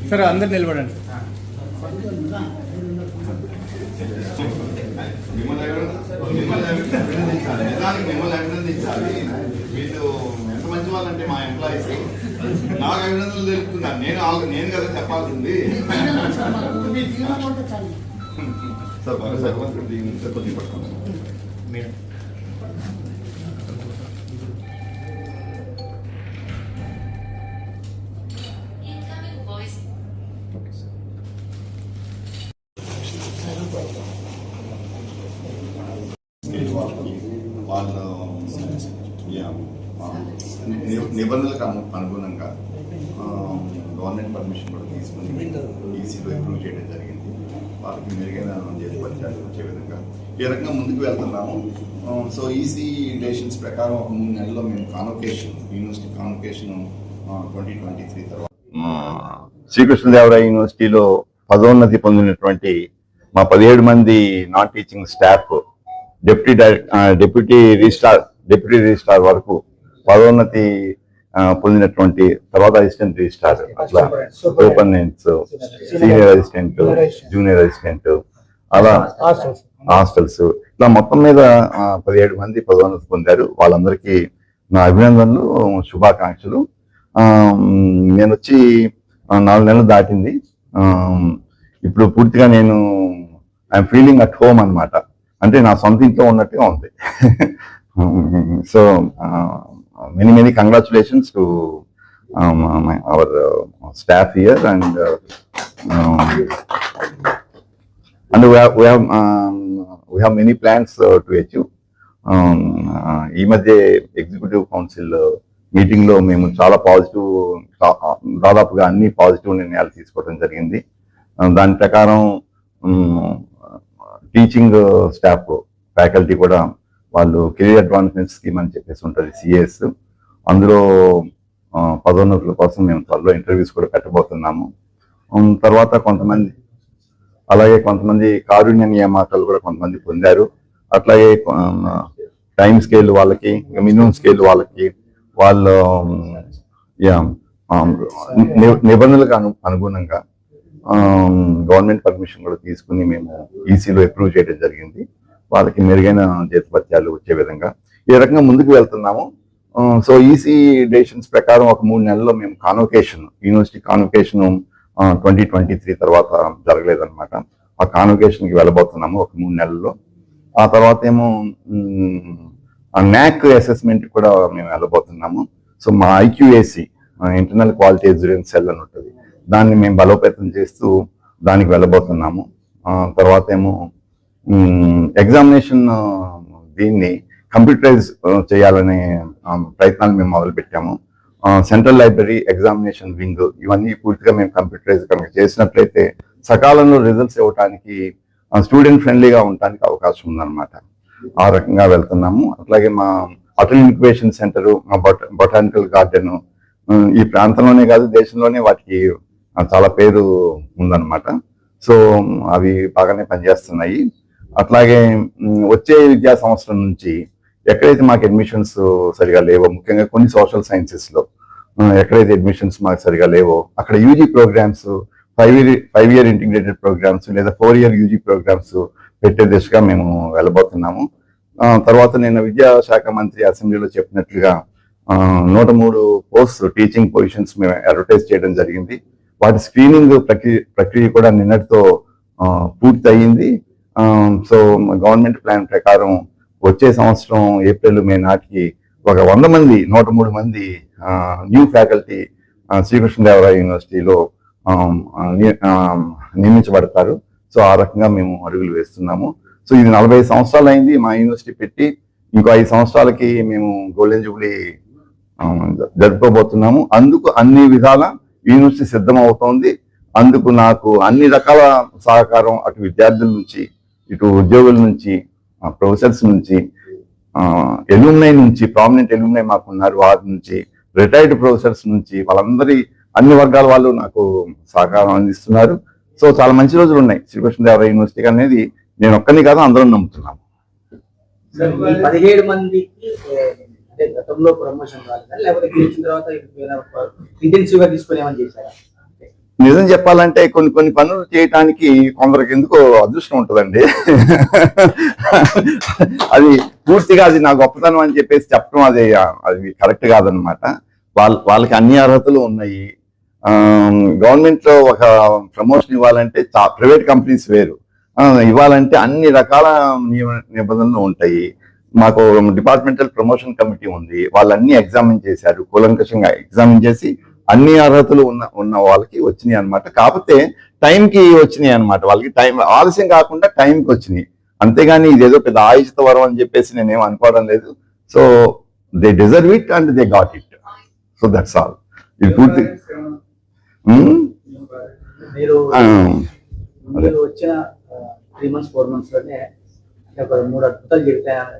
Sir అందరు నిలబడండి. మిమ్మల్ని అభినందించాలి. వీళ్ళు ఎంత మంచి వాళ్ళంటే మా ఎంప్లాయీస్ నాకు అభినందనలు తెలుపుతున్నాను. నేను కదా చెప్పాల్సింది. సార్ బాగా సర్వంతుడు కొద్దిగా పట్టుకున్నాను. వాళ్ళు నిబంధనలకు అనుగుణంగా గవర్నమెంట్ పర్మిషన్ కూడా తీసుకుని ఈసీలో అప్రూవ్ చేయడం జరిగింది. వాళ్ళకి మెరుగైన చేతిపత్యాలు వచ్చే విధంగా ఈ రకంగా ముందుకు వెళ్తున్నాము. సో ఈసీ డెసిషన్స్ ప్రకారం ఒక 3 నెలల్లో మేము కాన్వకేషన్ యూనివర్సిటీ కాన్వకేషన్ 2023 తర్వాత శ్రీకృష్ణదేవరాయ యూనివర్సిటీలో పదోన్నతి పొందినటువంటి మా 17 మంది non teaching staff deputy registrar వరకు పదోన్నతి పొందినటువంటి తర్వాత అసిస్టెంట్ రిజిస్ట్రార్, అట్లా superintendents, senior assistant, junior assistant, అలా హాస్టల్స్, ఇట్లా మొత్తం మీద 17 మంది పదోన్నతి పొందారు. వాళ్ళందరికీ నా అభినందనలు, శుభాకాంక్షలు. నేను వచ్చి 4 నెలలు దాటింది. ఇప్పుడు పూర్తిగా నేను ఐఎమ్ ఫీలింగ్ అట్ హోమ్ అనమాట. అంటే నా సొంత ఇంట్లో ఉన్నట్టుగా ఉంది. So many congratulations to our staff here and we have many plans to achieve. ఈ మధ్య ఎగ్జిక్యూటివ్ కౌన్సిల్ మీటింగ్ లో మేము చాలా పాజిటివ్, దాదాపుగా అన్ని పాజిటివ్ నిర్ణయాలు తీసుకోవడం జరిగింది. దాని ప్రకారం టీచింగ్ స్టాఫ్, ఫ్యాకల్టీ కూడా వాళ్ళు కెరీర్ అడ్వాన్స్మెంట్ స్కీమ్ అని చెప్పేసి ఉంటుంది, సిఎస్. అందులో పదోన్నతుల కోసం మేము త్వరలో ఇంటర్వ్యూస్ కూడా పెట్టబోతున్నాము. తర్వాత కొంతమంది కారుణ్య నియామకాలు కూడా కొంతమంది పొందారు. అట్లాగే టైం స్కేల్ వాళ్ళకి, మినిమం స్కేల్ వాళ్ళకి, వాళ్ళ నిబంధనలకు అనుగుణంగా గవర్నమెంట్ పర్మిషన్ కూడా తీసుకుని మేము ఈసీలో అప్రూవ్ చేయడం జరిగింది. వాళ్ళకి మెరుగైన జీతభత్యాలు వచ్చే విధంగా ఈ రకంగా ముందుకు వెళ్తున్నాము. సో ఈసీ డెసిషన్స్ ప్రకారం ఒక 3 నెలల్లో మేము యూనివర్సిటీ కాన్వకేషన్ 2023 తర్వాత జరగలేదన్నమాట. ఆ కాన్వకేషన్కి వెళ్ళబోతున్నాము ఒక 3 నెలల్లో. ఆ తర్వాత ఏమో NAAC అసెస్మెంట్ కూడా మేము వెళ్ళబోతున్నాము. సో మా IQAC, internal quality assurance cell అని ఉంటుంది, దాన్ని మేము బలోపేతం చేస్తూ దానికి వెళ్ళబోతున్నాము. తర్వాత ఏమో ఎగ్జామినేషన్ దీన్ని కంప్యూటరైజ్ చేయాలనే ప్రయత్నాలు మేము మొదలుపెట్టాము. సెంట్రల్ లైబ్రరీ, ఎగ్జామినేషన్ వింగ్, ఇవన్నీ పూర్తిగా మేము కంప్యూటరైజ్ కనుక చేసినట్లయితే సకాలంలో రిజల్ట్స్ ఇవ్వడానికి, స్టూడెంట్ ఫ్రెండ్లీగా ఉండడానికి అవకాశం ఉందన్నమాట. ఆ రకంగా వెళ్తున్నాము. అట్లాగే మా అటల్ ఇంక్యుబేషన్ సెంటర్, మా బొటానికల్ గార్డెన్ ఈ ప్రాంతంలోనే కాదు దేశంలోనే వాటికి చాలా పేరు ఉందన్నమాట. సో అవి బాగానే పనిచేస్తున్నాయి. అట్లాగే వచ్చే విద్యా సంవత్సరం నుంచి ఎక్కడైతే మాకు అడ్మిషన్స్ సరిగా లేవో, ముఖ్యంగా కొన్ని సోషల్ సైన్సెస్లో ఎక్కడైతే అడ్మిషన్స్ మాకు సరిగా లేవో అక్కడ UG programmes, 5 year integrated programmes లేదా 4 year యూజీ ప్రోగ్రామ్స్ పెట్టే దిశగా మేము వెళ్ళబోతున్నాము. తర్వాత నేను విద్యాశాఖ మంత్రి అసెంబ్లీలో చెప్పినట్లుగా 103 పోస్ట్ టీచింగ్ పొజిషన్స్ మేము అడ్వర్టైజ్ చేయడం జరిగింది. వాటి స్క్రీనింగ్ ప్రక్రియ కూడా నిన్నటితో పూర్తి అయ్యింది. సో గవర్నమెంట్ ప్లాన్ ప్రకారం వచ్చే సంవత్సరం ఏప్రిల్ మే నాటికి ఒక 103 మంది న్యూ ఫ్యాకల్టీ శ్రీకృష్ణదేవరాయ యూనివర్సిటీలో నియమించబడతారు. సో ఆ రకంగా మేము అడుగులు వేస్తున్నాము. సో ఇది 45 సంవత్సరాలు అయింది మా యూనివర్సిటీ పెట్టి. ఇంకో 5 సంవత్సరాలకి మేము గోల్డెన్ జూబ్లీ జరుపుకోబోతున్నాము. అందుకు అన్ని విధాల యూనివర్సిటీ సిద్ధమవుతోంది. అందుకు నాకు అన్ని రకాల సహకారం అటు విద్యార్థుల నుంచి, ఇటు ఉద్యోగుల నుంచి, ప్రొఫెసర్స్ నుంచి, ఎల్యూమినై నుంచి, ప్రామినెంట్ ఎల్యూమినై మాకున్నారు, వారి నుంచి, రిటైర్డ్ ప్రొఫెసర్స్ నుంచి, వాళ్ళందరి అన్ని వర్గాల వాళ్ళు నాకు సహకారం అందిస్తున్నారు. సో చాలా మంచి రోజులు ఉన్నాయి శ్రీకృష్ణదేవరాయ యూనివర్సిటీ అనేది. నేను ఒక్కని కాదు, అందరం నమ్ముతున్నాము. 17 మందికి అంటే గతంలో ప్రమోషన్ రాలేదా లేకపోతే గెలిచిన తర్వాత ఇంటెన్సివ్ గా తీసుకుని ఏమని చేశారా? నిజం చెప్పాలంటే కొన్ని కొన్ని పనులు చేయటానికి కొందరికి ఎందుకో అదృష్టం ఉంటుందండి. అది పూర్తిగా అది నా గొప్పతనం అని చెప్పేసి చెప్పడం అది కరెక్ట్ కాదనమాట. వాళ్ళకి అన్ని అర్హతలు ఉన్నాయి. గవర్నమెంట్ లో ఒక ప్రమోషన్ ఇవ్వాలంటే ప్రైవేట్ కంపెనీస్ వేరు, ఇవ్వాలంటే అన్ని రకాల నిబంధనలు ఉంటాయి. మాకు డిపార్ట్మెంటల్ ప్రమోషన్ కమిటీ ఉంది, వాళ్ళన్నీ ఎగ్జామిన్ చేశారు, కూలంకషంగా ఎగ్జామిన్ చేసి అన్ని అర్హతలు ఉన్న వాళ్ళకి వచ్చినాయి అనమాట. కాకపోతే టైంకి వచ్చినాయి అనమాట. వాళ్ళకి టైం ఆలస్యం కాకుండా టైంకి వచ్చినాయి, అంతేగాని ఇదేదో పెద్ద ఆయుషిత వరం అని చెప్పేసి నేనేం అనుకోవడం లేదు. So they deserve it and they got it. So that's all. ఇది పూర్తి వచ్చిన 3 months 4 months లోనే 3 అద్భుతాలు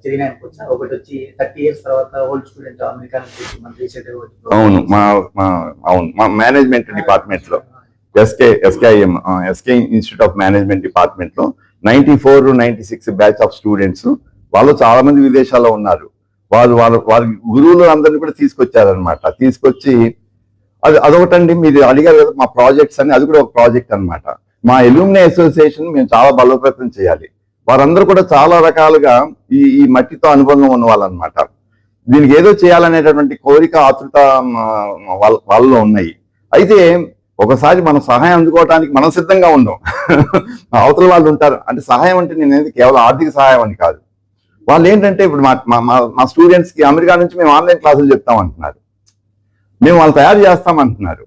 జరిగినాయి అనుకోవచ్చు. ఒకటి వచ్చి 30 years తర్వాత ఓల్డ్ స్టూడెంట్ అమెరికా నుంచి మన రీసెంట్. అవును, మా మేనేజ్మెంట్ డిపార్ట్మెంట్ లో SK institute of management department లో 94, 96 బ్యాచ్ ఆఫ్ స్టూడెంట్స్, వాళ్ళు చాలా మంది విదేశాల్లో ఉన్నారు. వాళ్ళ గురువులు అందరినీ కూడా తీసుకొచ్చారనమాట. తీసుకొచ్చి అదొకటండి, మీరు అడిగారు కదా మా ప్రాజెక్ట్స్ అని, అది కూడా ఒక ప్రాజెక్ట్ అనమాట. మా ఎల్యూమినీ అసోసియేషన్ మేము చాలా బలోపేతం చేయాలి. వారందరూ కూడా చాలా రకాలుగా ఈ మట్టితో అనుబంధం ఉన్న వాళ్ళనమాట. దీనికి ఏదో చేయాలనేటటువంటి కోరిక, ఆతృత వాళ్ళలో ఉన్నాయి. అయితే ఒకసారి మనం సహాయం అందుకోవడానికి మనం సిద్ధంగా ఉండం. అవతల వాళ్ళు ఉంటారు. అంటే సహాయం అంటే నేను కేవలం ఆర్థిక సహాయం అని కాదు. వాళ్ళు ఏంటంటే ఇప్పుడు మా స్టూడెంట్స్ కి అమెరికా నుంచి మేము ఆన్లైన్ క్లాసులు చెప్తాం అంటున్నారు, మేము వాళ్ళు తయారు చేస్తాం అంటున్నారు.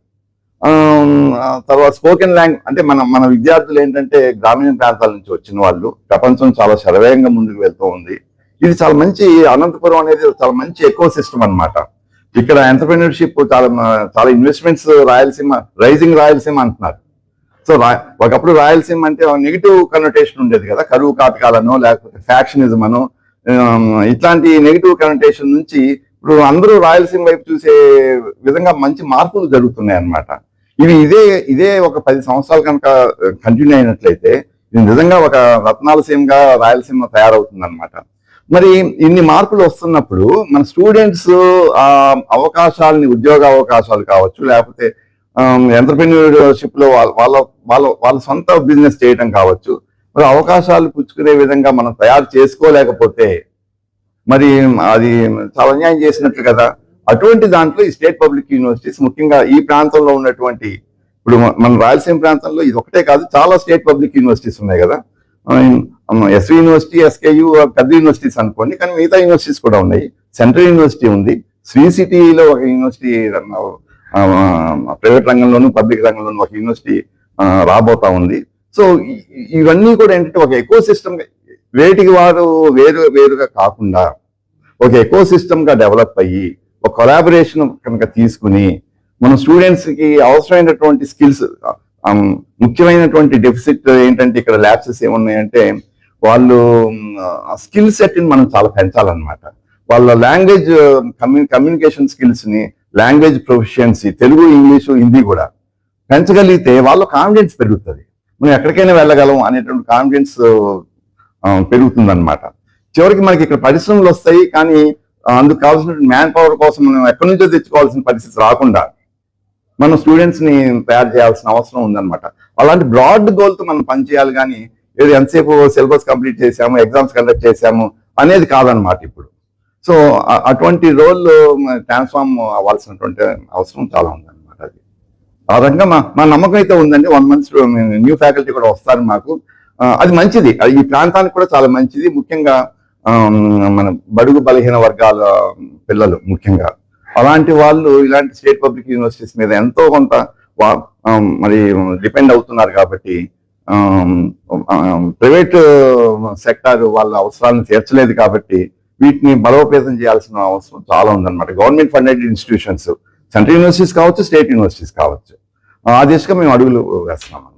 తర్వాత స్పోకెన్ లాంగ్వేజ్ అంటే మన విద్యార్థులు ఏంటంటే గ్రామీణ ప్రాంతాల నుంచి వచ్చిన వాళ్ళు, ప్రపంచం చాలా శరవేగంగా ముందుకు వెళ్తూ ఉంది. ఇది చాలా మంచి, అనంతపురం అనేది చాలా మంచి ఎకో సిస్టమ్ అనమాట. ఇక్కడ ఎంటర్‌ప్రెన్యూర్‌షిప్ చాలా ఇన్వెస్ట్మెంట్స్, రాయలసీమ రైజింగ్ రాయలసీమ అంటున్నారు. సో ఒకప్పుడు రాయలసీమ అంటే నెగిటివ్ కనోటేషన్ ఉండేది కదా, కరువు కాటకాలనో లేకపోతే ఫ్యాక్షనిజం అనో, ఇట్లాంటి నెగిటివ్ కనోటేషన్ నుంచి ఇప్పుడు అందరూ రాయలసీమ వైపు చూసే విధంగా మంచి మార్పులు జరుగుతున్నాయి అన్నమాట. ఇదే ఒక 10 సంవత్సరాలు కనుక కంటిన్యూ అయినట్లయితే ఇది నిజంగా ఒక రత్నాలసీమగా రాయలసీమ తయారవుతుంది అనమాట. మరి ఇన్ని మార్పులు వస్తున్నప్పుడు మన స్టూడెంట్స్ ఆ అవకాశాలని, ఉద్యోగ అవకాశాలు కావచ్చు, లేకపోతే ఎంటర్‌ప్రెన్యూర్‌షిప్ లో వాళ్ళ సొంత బిజినెస్ చేయడం కావచ్చు, మరి అవకాశాలు పుచ్చుకునే విధంగా మనం తయారు చేసుకోలేకపోతే మరి అది చాలా అన్యాయం చేసినట్లు కదా. అటువంటి దాంట్లో ఈ స్టేట్ పబ్లిక్ యూనివర్సిటీస్, ముఖ్యంగా ఈ ప్రాంతంలో ఉన్నటువంటి, ఇప్పుడు మన రాయలసీమ ప్రాంతంలో ఇది ఒకటే కాదు, చాలా స్టేట్ పబ్లిక్ యూనివర్సిటీస్ ఉన్నాయి కదా. ఎస్వి యూనివర్సిటీ, ఎస్కేయు పెద్ద యూనివర్సిటీస్ అనుకోండి, కానీ మిగతా యూనివర్సిటీస్ కూడా ఉన్నాయి. సెంట్రల్ యూనివర్సిటీ ఉంది, శ్రీ సిటీలో ఒక యూనివర్సిటీ, ప్రైవేట్ రంగంలోను పబ్లిక్ రంగంలోను ఒక యూనివర్సిటీ రాబోతా ఉంది. సో ఇవన్నీ కూడా ఏంటంటే ఒక ఎకో సిస్టమ్, వేటికి వారు వేరుగా కాకుండా ఒక ఎకో సిస్టమ్ గా డెవలప్ అయ్యి ఒక కొలాబరేషన్ కనుక తీసుకుని మన స్టూడెంట్స్ కి అవసరమైనటువంటి స్కిల్స్, ముఖ్యమైనటువంటి డెఫిసిట్ ఏంటంటే ఇక్కడ ల్యాబ్సెస్ ఏమున్నాయంటే వాళ్ళు స్కిల్ సెట్ ని మనం చాలా పెంచాలన్నమాట. వాళ్ళ లాంగ్వేజ్ కమ్యూనికేషన్ స్కిల్స్ ని, language proficiency, Telugu, English, Hindi కూడా పెంచగలిగితే వాళ్ళ కాన్ఫిడెన్స్ పెరుగుతుంది. మనం ఎక్కడికైనా వెళ్ళగలం అనేటువంటి కాన్ఫిడెన్స్ పెరుగుతుంది అనమాట. చివరికి మనకి ఇక్కడ పరిశ్రమలు వస్తాయి, కానీ అందుకు కావాల్సిన మ్యాన్ పవర్ కోసం మనం ఎక్కడి నుంచో తెచ్చుకోవాల్సిన పరిస్థితి రాకుండా మనం స్టూడెంట్స్ ని తయారు చేయాల్సిన అవసరం ఉందన్నమాట. అలాంటి బ్రాడ్ గోల్ తో మనం పనిచేయాలి, కానీ ఏదో ఎంతసేపు సిలబస్ కంప్లీట్ చేసాము, ఎగ్జామ్స్ కండక్ట్ చేసాము అనేది కాదనమాట ఇప్పుడు. సో అటువంటి రోల్ ట్రాన్స్ఫార్మ్ అవ్వాల్సినటువంటి అవసరం చాలా ఉందన్నమాట. అది ఆ రకంగా మా నమ్మకం అయితే ఉందండి. 1 month న్యూ ఫ్యాకల్టీ కూడా వస్తారు మాకు. అది మంచిది, ఈ ప్రాంతానికి కూడా చాలా మంచిది. ముఖ్యంగా మన బడుగు బలహీన వర్గాల పిల్లలు ముఖ్యంగా అలాంటి వాళ్ళు ఇలాంటి స్టేట్ పబ్లిక్ యూనివర్సిటీస్ మీద ఎంతో కొంత మరి డిపెండ్ అవుతున్నారు. కాబట్టి ప్రైవేట్ సెక్టార్ వాళ్ళ అవసరాలను తీర్చలేదు, కాబట్టి వీటిని బలోపేతం చేయాల్సిన అవసరం చాలా ఉందన్నమాట. Government funded institutions, central universities కావచ్చు, స్టేట్ యూనివర్సిటీస్ కావచ్చు, ఆ దిశగా మేము అడుగులు వేస్తున్నాం అనమాట.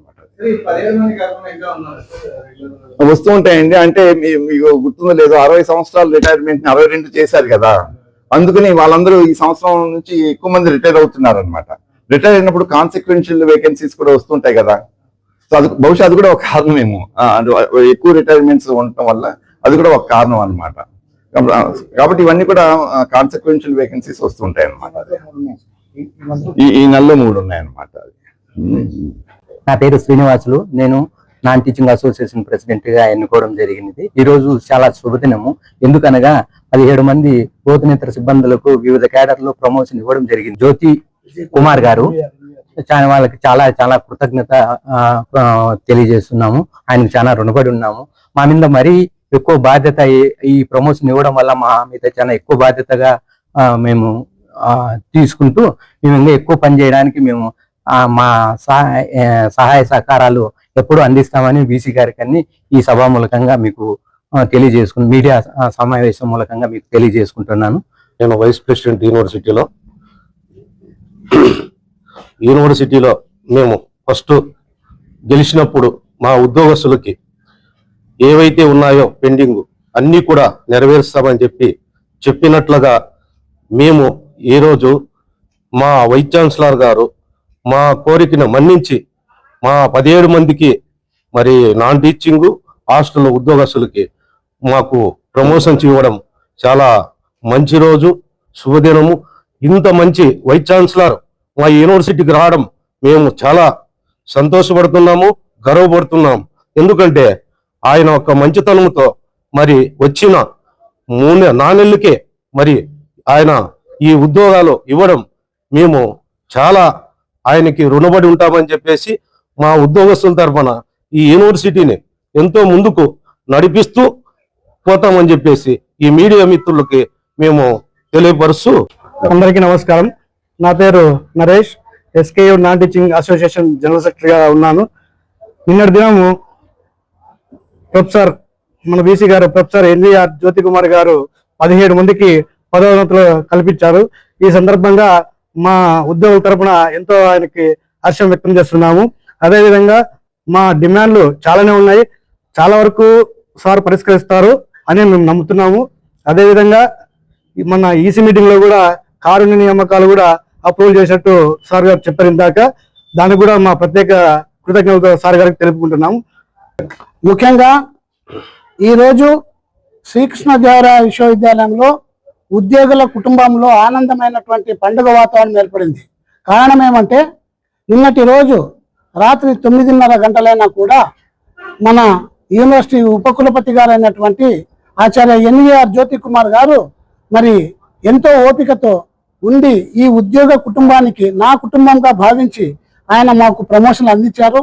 వస్తూ ఉంటాయండి. అంటే మీకు గుర్తుందో లేదో, 60 సంవత్సరాలు రిటైర్మెంట్ 62 చేశారు కదా, అందుకని వాళ్ళందరూ ఈ సంవత్సరం నుంచి ఎక్కువ మంది రిటైర్ అవుతున్నారు అనమాట. రిటైర్ అయినప్పుడు కాన్సిక్వెన్షియల్ వేకెన్సీస్ కూడా వస్తుంటాయి కదా. సో అది బహుశా అది కూడా ఒక కారణమేమో, ఎక్కువ రిటైర్మెంట్స్ ఉండటం వల్ల అది కూడా ఒక కారణం అనమాట. కాబట్టి ఇవన్నీ కూడా కాన్సిక్వెన్షియల్ వేకెన్సీస్ వస్తుంటాయి అన్నమాట. ఈ నెలలో 3 ఉన్నాయన్నమాట. నా పేరు శ్రీనివాసులు. నేను నాన్ టీచింగ్ అసోసియేషన్ ప్రెసిడెంట్ గా ఎన్నుకోవడం జరిగినది. ఈ రోజు చాలా శుభదినము. ఎందుకనగా 17 మంది బోధనేతర సిబ్బందులకు వివిధ క్యాడర్లో ప్రమోషన్ ఇవ్వడం జరిగింది. జ్యోతి కుమార్ గారు వాళ్ళకి చాలా చాలా కృతజ్ఞత తెలియజేస్తున్నాము. ఆయనకు చాలా రుణపడి ఉన్నాము. మా మీద మరీ ఎక్కువ బాధ్యత ఈ ప్రమోషన్ ఇవ్వడం వల్ల మా మీద చాలా ఎక్కువ బాధ్యతగా మేము తీసుకుంటూ మేము ఇంకా ఎక్కువ పని చేయడానికి మేము మా సహాయ సహకారాలు ఎప్పుడు అందిస్తామని బీసీ గారికి అన్ని ఈ సభా మూలకంగా మీకు మీడియా సమావేశం మూలకంగా మీకు తెలియజేసుకుంటున్నాను. నేను వైస్ ప్రెసిడెంట్ యూనివర్సిటీలో మేము ఫస్ట్ గెలిచినప్పుడు మా ఉద్యోగస్తులకి ఏవైతే ఉన్నాయో పెండింగ్ అన్నీ కూడా నెరవేరుస్తామని చెప్పినట్లుగా మేము ఈరోజు మా వైస్ ఛాన్సలర్ గారు మా కోరికను మన్నించి మా 17 మందికి మరి నాన్ టీచింగ్ హాస్టల్ ఉద్యోగస్తులకి మాకు ప్రమోషన్స్ ఇవ్వడం చాలా మంచి రోజు, శుభదినము. ఇంత మంచి వైస్ ఛాన్సలర్ మా యూనివర్సిటీకి రావడం మేము చాలా సంతోషపడుతున్నాము, గర్వపడుతున్నాము. ఎందుకంటే ఆయన ఒక మంచితనంతో మరి వచ్చిన 4 నెలలకే మరి ఆయన ఈ ఉద్యోగాలు ఇవ్వడం మేము చాలా ఆయనకి రుణపడి ఉంటామని చెప్పేసి మా ఉద్యోగస్తుల తరఫున ఈ యూనివర్సిటీని ఎంతో ముందుకు నడిపిస్తూ పోతామని చెప్పేసి ఈ మీడియా మిత్రులకి మేము తెలియపరుస్తూ. అందరికీ నమస్కారం. నా పేరు Naresh, SKU non teaching association general సెక్రటరీగా ఉన్నాను. నిన్నటి దినము ప్రొఫెసర్ మన బీసీ గారు ప్రొఫెసర్ ఎన్వీఆర్ జ్యోతి కుమార్ గారు 17 మందికి పదోన్నతులు కల్పించారు. ఈ సందర్భంగా మా ఉద్యోగుల తరపున ఎంతో ఆయనకి హర్షం వ్యక్తం చేస్తున్నాము. అదేవిధంగా మా డిమాండ్లు చాలానే ఉన్నాయి, చాలా వరకు సార్ పరిష్కరిస్తారు అని మేము నమ్ముతున్నాము. అదేవిధంగా మన ఈసీ మీటింగ్ లో కూడా కారుణ్య నియామకాలు కూడా అప్రూవల్ చేసినట్టు సార్ గారు చెప్పారు ఇందాక. దానికి కూడా మా ప్రత్యేక కృతజ్ఞతలు సార్ గారికి తెలుపుకుంటున్నాము. ముఖ్యంగా ఈరోజు శ్రీకృష్ణదేవరాయ విశ్వవిద్యాలయంలో ఉద్యోగుల కుటుంబంలో ఆనందమైనటువంటి పండుగ వాతావరణం ఏర్పడింది. కారణం ఏమంటే నిన్నటి రోజు రాత్రి 9:30 గంటలైనా కూడా మన యూనివర్సిటీ ఉపకులపతి గారు అయినటువంటి ఆచార్య ఎన్వీఆర్ జ్యోతి కుమార్ గారు మరి ఎంతో ఓపికతో ఉండి ఈ ఉద్యోగ కుటుంబానికి నా కుటుంబంగా భావించి ఆయన మాకు ప్రమోషన్లు అందించారు.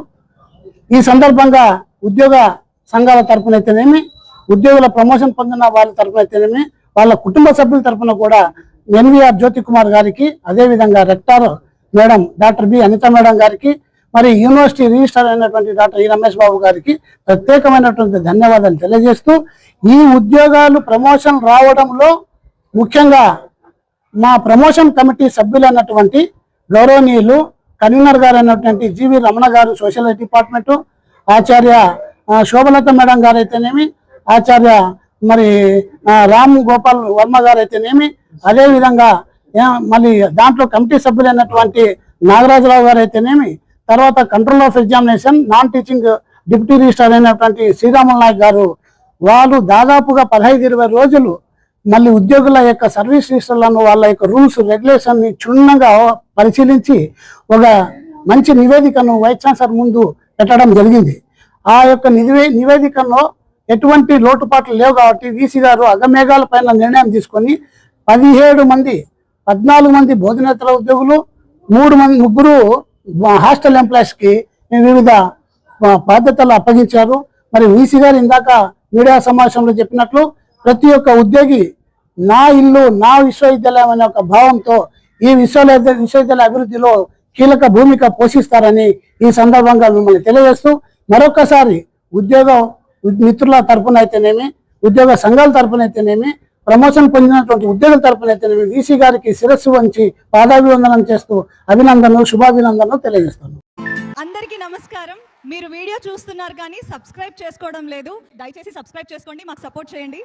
ఈ సందర్భంగా ఉద్యోగ సంఘాల తరపునైతేనేమి, ఉద్యోగుల ప్రమోషన్ పొందిన వాళ్ళ తరపునైతేనేమి, వాళ్ళ కుటుంబ సభ్యుల తరపున కూడా ఎన్వీఆర్ జ్యోతి కుమార్ గారికి, అదేవిధంగా rector madam doctor B Anitha madam గారికి, మరి యూనివర్సిటీ రిజిస్ట్రార్ అయినటువంటి డాక్టర్ ఈ రమేష్ బాబు గారికి ప్రత్యేకమైనటువంటి ధన్యవాదాలు తెలియజేస్తూ, ఈ ఉద్యోగాలు ప్రమోషన్ రావడంలో ముఖ్యంగా మా ప్రమోషన్ కమిటీ సభ్యులైనటువంటి గౌరవనీయులు కన్వీనర్ గారు అయినటువంటి జీవి రమణ గారు సోషల్ డిపార్ట్మెంటు, ఆచార్య శోభలత మేడం గారు అయితేనేమి, ఆచార్య మరి రామ్ గోపాల్ వర్మ గారు అయితేనేమి, అదేవిధంగా మళ్ళీ దాంట్లో కమిటీ సభ్యులైనటువంటి నాగరాజరావు గారు అయితేనేమి, తర్వాత control of examination non teaching deputy registrar అయినటువంటి శ్రీరాములు నాయక్ గారు, వాళ్ళు దాదాపుగా 15-20 రోజులు మళ్ళీ ఉద్యోగుల యొక్క సర్వీస్ రిజిస్టర్లను, వాళ్ళ యొక్క రూల్స్ రెగ్యులేషన్ ని క్షుణ్ణంగా పరిశీలించి ఒక మంచి నివేదికను వైస్ ఛాన్సలర్ ముందు పెట్టడం జరిగింది. ఆ యొక్క నివేదికలో ఎటువంటి లోటుపాట్లు లేవు కాబట్టి వీసీ గారు అగమేఘాల పైన నిర్ణయం తీసుకొని 14 మంది బోధనేతర ఉద్యోగులు, 3 హాస్టల్ ఎంప్లాయీస్ కి వివిధ బాధ్యతలు అప్పగించారు. మరి వీసీ గారు ఇందాక మీడియా సమావేశంలో చెప్పినట్లు ప్రతి ఒక్క ఉద్యోగి నా ఇల్లు నా విశ్వవిద్యాలయం అనే ఒక భావంతో ఈ విశ్వవిద్యాలయ అభివృద్ధిలో కీలక భూమిక పోషిస్తారని ఈ సందర్భంగా మిమ్మల్ని తెలియజేస్తూ, మరొకసారి ఉద్యోగ మిత్రుల తరపున అయితేనేమి, ఉద్యోగ సంఘాల తరపున అయితేనేమి, ప్రమోషన్ పొందినటువంటి ఉద్యోగుల తరపున అయితేనేమి వీసీ గారికి శిరస్సు వంచి పాదాభివందనం చేస్తూ అభినందనలు, శుభాభినందనలు తెలియజేస్తాను. అందరికీ నమస్కారం. మీరు వీడియో చూస్తున్నారు కానీ సబ్స్క్రైబ్ చేసుకోవడం లేదు. దయచేసి సబ్స్క్రైబ్ చేసుకోండి, మాకు సపోర్ట్ చేయండి.